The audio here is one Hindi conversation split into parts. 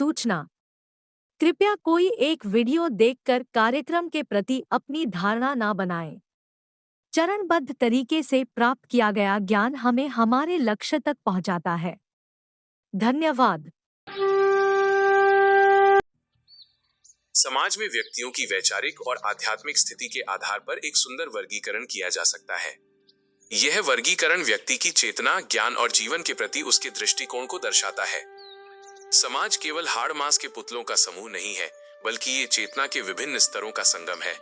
सूचना। कृपया कोई एक वीडियो देखकर कार्यक्रम के प्रति अपनी धारणा न बनाएं। चरणबद्ध तरीके से प्राप्त किया गया ज्ञान हमें हमारे लक्ष्य तक पहुंचाता है। धन्यवाद। समाज में व्यक्तियों की वैचारिक और आध्यात्मिक स्थिति के आधार पर एक सुंदर वर्गीकरण किया जा सकता है। यह वर्गीकरण व्यक्ति की चेतना, ज्ञान और जीवन के प्रति उसके दृष्टिकोण को दर्शाता है। समाज केवल हाड़ मांस के पुतलों का समूह नहीं है, बल्कि ये चेतना के विभिन्न स्तरों का संगम है।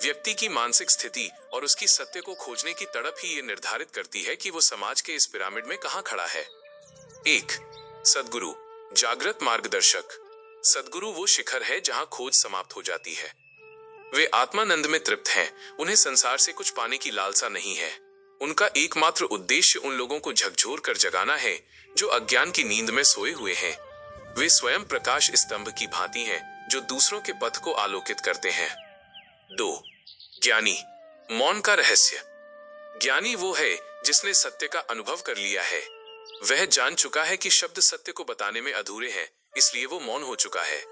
व्यक्ति की मानसिक स्थिति और उसकी सत्य को खोजने की तड़प ही ये निर्धारित करती है कि वो समाज के इस पिरामिड में कहाँ खड़ा है। 1. सद्गुरु, जागृत मार्गदर्शक। सद्गुरु वो शिखर है जहां खोज समाप्त हो जाती है। वे आत्मानंद में तृप्त हैं, उन्हें संसार से कुछ पाने की लालसा नहीं है। उनका एकमात्र उद्देश्य उन लोगों को झकझोर कर जगाना है जो अज्ञान की नींद में सोए हुए हैं। वे स्वयं प्रकाश स्तंभ की भांति हैं जो दूसरों के पथ को आलोकित करते हैं। 2. ज्ञानी, मौन का रहस्य। ज्ञानी वो है जिसने सत्य का अनुभव कर लिया है। वह जान चुका है कि शब्द सत्य को बताने में अधूरे हैं, इसलिए वो मौन हो चुका है।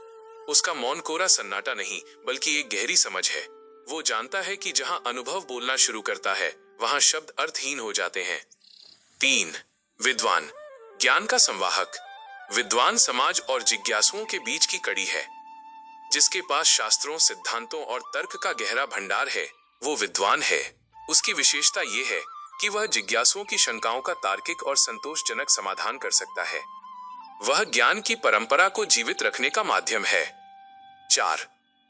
उसका मौन कोरा सन्नाटा नहीं, बल्कि एक गहरी समझ है। वो जानता है कि जहां अनुभव बोलना शुरू करता है, वहां शब्द अर्थहीन हो जाते हैं। 3. विद्वान, ज्ञान का संवाहक। विद्वान समाज और जिज्ञासुओं के बीच की कड़ी है। जिसके पास शास्त्रों, सिद्धांतों और तर्क का गहरा भंडार है, वो विद्वान है। उसकी विशेषता ये है कि वह जिज्ञासुओं की शंकाओं का तार्किक और संतोषजनक समाधान कर सकता है। वह ज्ञान की परंपरा को जीवित रखने का माध्यम है। 4.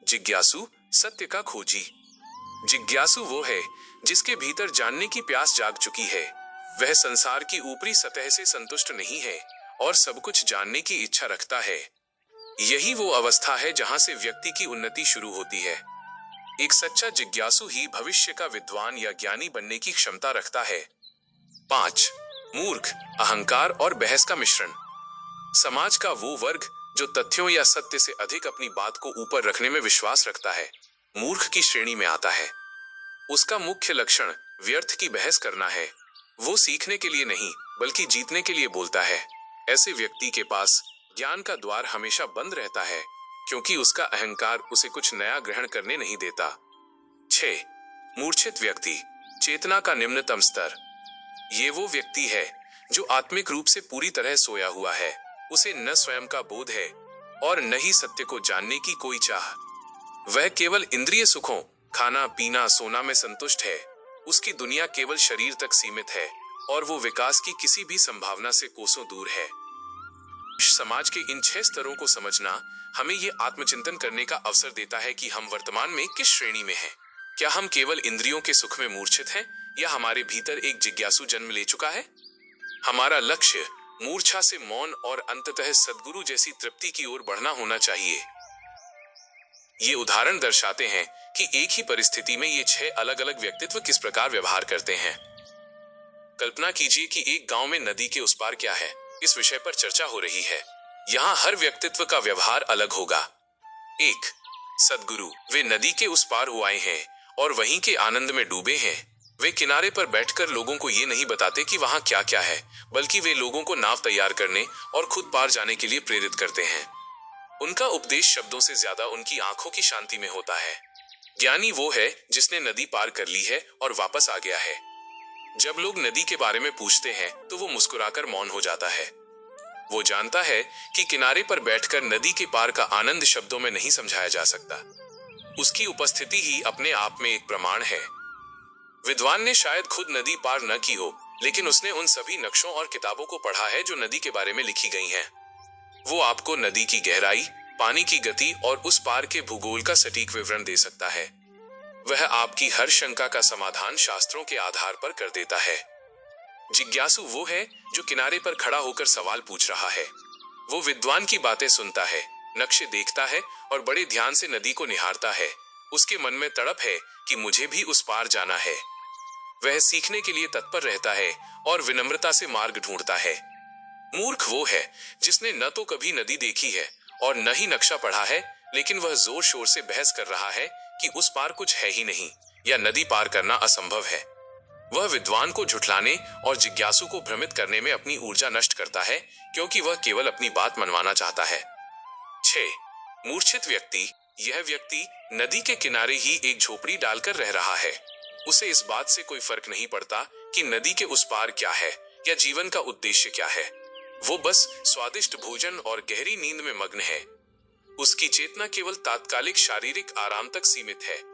जिज्ञासु, सत्य का खोजी। जिज्ञासु वो है जिसके भीतर जानने की प्यास जाग चुकी है। वह संसार की ऊपरी सतह से संतुष्ट नहीं है और सब कुछ जानने की इच्छा रखता है। यही वो अवस्था है जहां से व्यक्ति की उन्नति शुरू होती है। एक सच्चा जिज्ञासु ही भविष्य का विद्वान या ज्ञानी बनने की क्षमता रखता है। 5. मूर्ख, अहंकार और बहस का मिश्रण। समाज का वो वर्ग जो तथ्यों या सत्य से अधिक अपनी बात को ऊपर रखने में विश्वास रखता है, मूर्ख की श्रेणी में आता है। उसका मुख्य लक्षण व्यर्थ की बहस करना है। वो सीखने के लिए नहीं, बल्कि जीतने के लिए बोलता है। ऐसे व्यक्ति के पास ज्ञान का द्वार हमेशा बंद रहता है, क्योंकि उसका अहंकार उसे कुछ नया ग्रहण करने नहीं देता। 6. मूर्छित व्यक्ति, चेतना का निम्नतम स्तर। ये वो व्यक्ति है जो आत्मिक रूप से पूरी तरह सोया हुआ है। उसे न स्वयं का बोध है और न ही सत्य को जानने की कोई चाह। वह केवल इंद्रिय सुखों, खाना पीना सोना में संतुष्ट है। उसकी दुनिया केवल शरीर तक सीमित है और वो विकास की किसी भी संभावना से कोसों दूर है। समाज के इन 6 स्तरों को समझना हमें ये आत्मचिंतन करने का अवसर देता है कि हम वर्तमान में किस श्रेणी में हैं। क्या हम केवल इंद्रियों के सुख में मूर्छित हैं या हमारे भीतर एक जिज्ञासु जन्म ले चुका है? हमारा लक्ष्य मूर्छा से मौन और अंततः सद्गुरु जैसी तृप्ति की ओर बढ़ना होना चाहिए। ये उदाहरण दर्शाते हैं कि एक ही परिस्थिति में ये 6 अलग-अलग व्यक्तित्व किस प्रकार व्यवहार करते हैं। कल्पना कीजिए कि एक गांव में नदी के उस पार क्या है, इस विषय पर चर्चा हो रही है। यहाँ हर व्यक्तित्व का व्यवहार अलग होगा। 1. सद्गुरु, वे नदी के उस पार हो आए हैं और वहीं के आनंद में डूबे हैं। वे किनारे पर बैठकर लोगों को ये नहीं बताते कि वहां क्या क्या है, बल्कि वे लोगों को नाव तैयार करने और खुद पार जाने के लिए प्रेरित करते हैं। उनका उपदेश शब्दों से ज्यादा उनकी आंखों की शांति में होता है। ज्ञानी वो है जिसने नदी पार कर ली है और वापस आ गया है। जब लोग नदी के बारे में पूछते हैं तो वो मुस्कुराकर मौन हो जाता है। वो जानता है कि किनारे पर बैठकर नदी के पार का आनंद शब्दों में नहीं समझाया जा सकता। उसकी उपस्थिति ही अपने आप में एक प्रमाण है। विद्वान ने शायद खुद नदी पार न की हो, लेकिन उसने उन सभी नक्शों और किताबों को पढ़ा है जो नदी के बारे में लिखी गई हैं। वो आपको नदी की गहराई, पानी की गति और उस पार के भूगोल का सटीक विवरण दे सकता है। वह आपकी हर शंका का समाधान शास्त्रों के आधार पर कर देता है। जिज्ञासु वो है जो किनारे पर खड़ा होकर सवाल पूछ रहा है। वो विद्वान की बातें सुनता है, नक्शे देखता है और बड़े ध्यान से नदी को निहारता है। उसके मन में तड़प है कि मुझे भी उस पार जाना है। वह सीखने के लिए तत्पर रहता है और विनम्रता से मार्ग ढूंढता है। मूर्ख वो है जिसने न तो कभी नदी देखी है और न ही नक्शा पढ़ा है, लेकिन वह जोर शोर से बहस कर रहा है कि उस पार कुछ है ही नहीं या नदी पार करना असंभव है। वह विद्वान को झुठलाने और जिज्ञासु को भ्रमित करने में अपनी ऊर्जा नष्ट करता है, क्योंकि वह केवल अपनी बात मनवाना चाहता है। 6. मूर्छित व्यक्ति। यह व्यक्ति नदी के किनारे ही एक झोपड़ी डालकर रह रहा है। उसे इस बात से कोई फर्क नहीं पड़ता कि नदी के उस पार क्या है या जीवन का उद्देश्य क्या है। वो बस स्वादिष्ट भोजन और गहरी नींद में मग्न है। उसकी चेतना केवल तात्कालिक शारीरिक आराम तक सीमित है।